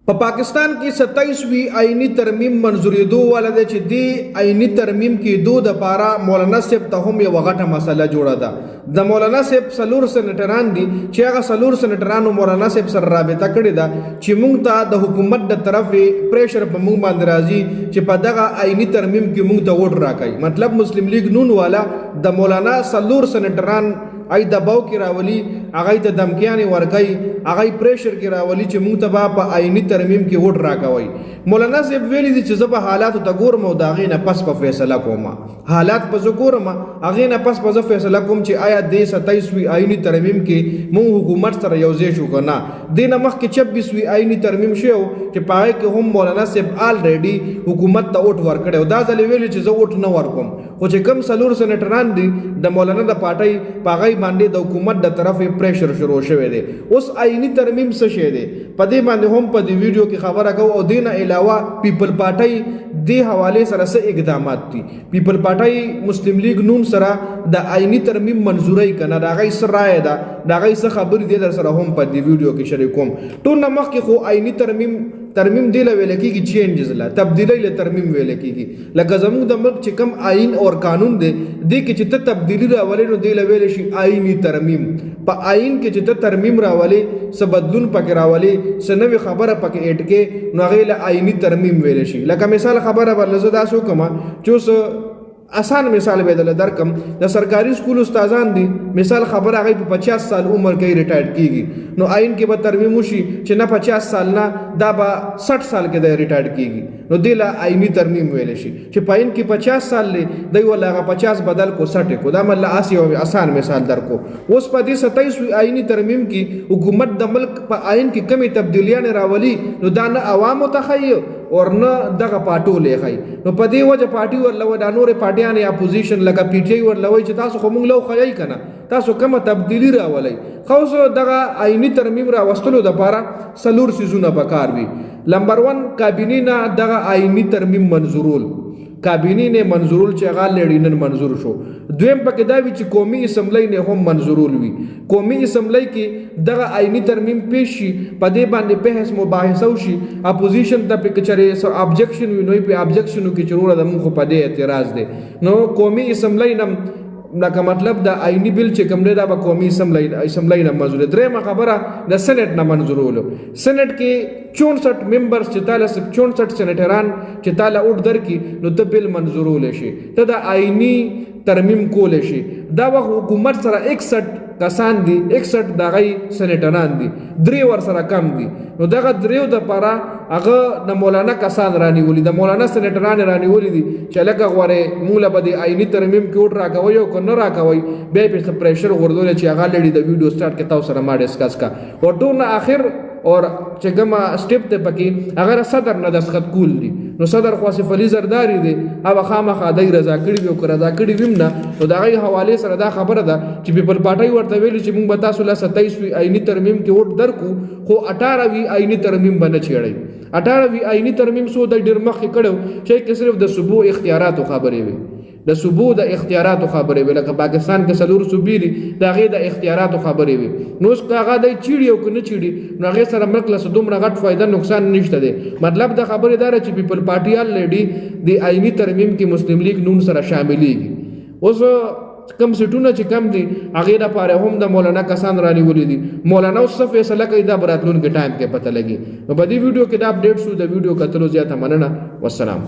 په پاکستان کې 27وی آئینی ترمیم منظوریدو ولده چې دی آئینی ترمیم کې دو د پارا مولانا صاحب ته هم یو غټه مسله جوړه ده د مولانا صاحب سلور سنټران دي چې هغه سلور سنټرانو مولانا صاحب سره رابطه کړې ده چې موږ ته د حکومت د طرفې پریشر په موږ باندې راځي چې په دغه آئینی ترمیم کې موږ ته ووټ راکړي مطلب مسلم لیگ نون والا د مولانا سلور سنټران ای دباو کی راولی هغه د دمکیانی ورکای هغه پریشر کی راولی چې موږ ته په آئینی ترمیم کې ووټ راکوي مولانا صاحب ویلي دي چې زه په حالات ته ګورم او داغې نه پس په فیصله کوم حالات په زه ګورم هغې نه پس په زه فیصله کوم چې آیا د 27وی آئینی ترمیم کې موږ حکومت سره یوځای شو که نه دې نه مخکې 26وی آئینی ترمیم شوی چې په هغې کې هم مولانا صاحب آلریډي حکومت ته ووټ ورکړی او دا ځل ویلي چې زه ووټ نه ورکوم خو چې کوم څلور سنټران دي د مولانا د پارټۍ په هغې باندې د حکومت د طرفې پریشر شروع شوی دی اوس آئینی ترمیم څه شی دی په دې باندې هم په دې ویډیو کې خبره کوو او دې نه علاوه پیپل پارټۍ دې حوالې سره څه اقدامات دي پیپل پارټۍ مسلم لیگ نون سره د آئینی ترمیم منظوري کنه د هغې څه رایه ده د هغې څه خبرې دي در سره هم په دې ویډیو کې شریک کوم ټول نه مخکې خو آئینی ترمیم دی له ویل کېږي چینجز له تبدیلی له ترمیم ویل کېږي لکه زموږ د ملک چې کوم آئین اور قانون دی دې کې چې ته تبدیلی راولې نو دی له ویل شي آئینی ترمیم په آئین کې چې ته ترمیم راولې څه بدلون پکې راولې څه نوې خبره پکې اډ کې نو هغې له آئینی ترمیم ویل شي لکه مثال خبره به زه داسې وکړم چې اوس آسان مثال به دله درکم د سرکاري سکول استادان دي مثال خبره هغه په 50 سال عمر کې ریټایر کیږي نو آئین کې به ترمیم وشي چې نه 50 سال نه دا به 60 سال کې د ریټایر کیږي نو دی له آئینی ترمیم ویل شي چې په آئین کې 50 سال لې دی ولا هغه 50 بدل کو 60 کو دا مله اسی او آسان مثال درکو اوس په دې 27 آئینی ترمیم کې حکومت د ملک په آئین کې کمی تبدیلیاں راولي نو دا نه عوام متخیل اور نه دغه پاټو لیکي نو په دې وجه پارټي ورلو دا نور پارټیان یا اپوزیشن لکه پی ټی آی ورلوي چې تاسو خو موږ لو خیای کنه تاسو کومه تبدیلی راولي خو دغه آئینی ترمیم راوستلو د پاره سلور سيزونه پکار وي نمبر 1 کابینه نه دغه آئینی ترمیم منظورول کابینه نه منظورول چې هغه لړینن منظور شو دویم پکې دا وی چې قومي اسمبلی نه هم منظورول وي قومي اسمبلی کې دغه آئینی ترمیم پیش شي په دې باندې بحث مباحثه وشي اپوزیشن ته پکې چره ابجیکشن وي نو په ابجیکشنو کې چروړه د موږ په دې اعتراض دی نو قومي اسمبلی نه لکه مطلب د آئینی بل چې کوم دی دا به قومي اسمبلی نه منظور درېیمه خبره د سنټ نه منظورولو سنټ کې 64 ممبرز چې تاله 64 سنټران چې تاله اوټ درکې نو ته بل منظورول شي ته د آئینی ترمیم کول شي دا وخت حکومت سره 61 کسان دي 61 دغه سنټران دي درې ور سره کم دي نو دغه دریو د پاره هغه د مولانا کسان رانیولي د مولانا سنټران رانیولي دي چې لکه غوړې موږ به د آئینی ترمیم کې وټ راکوي او کنه راکوي بیا په پریشر غردول چې هغه لړي د ویډیو سٹارټ کې تاسو سره ما ډیسکس کا او ټول اخر اور چې کومه سټیپ ته پکې اگر صدر نه دسخط کول دي نو صدر خو آصف علي زرداری دی او خامخا دای رضا کړي وي او رضا کړي ویم نه نو دغه حواله سره دا خبره ده چې پیپل پارټي ورته ویل چې موږ به تاسو له 27 آئینی ترمیم کې ووټ درکو خو 18 آئینی ترمیم باندې چیړی 18 آئینی ترمیم سو د ډیر مخ کړو چې صرف د صوبو اختیاراتو خبرې وي د صوبو د اختیاراتو خبرې وي لکه پاکستان کې سلور صوبې دي د هغې د اختیاراتو خبرې وي نو اوس که هغه دی چیړي او که نه چیړي نو هغې سره ملک له دومره غټ فایده نقصان نشته دی مطلب د خبرې دا چې پیپل پارټي الریډي د آئینی ترمیم کې مسلم لیگ نون سره شاملېږي اوس کم سیټونه چې کم دي هغې دپاره هم د مولانا کسان رانیولي دي مولانا اوس څه فیصله کوي دا به راتلونکي ټایم کې پته لګي نو په دې ویډیو کې دا اپډیټ شو د ویډیو کتلو زیاته مننه والسلام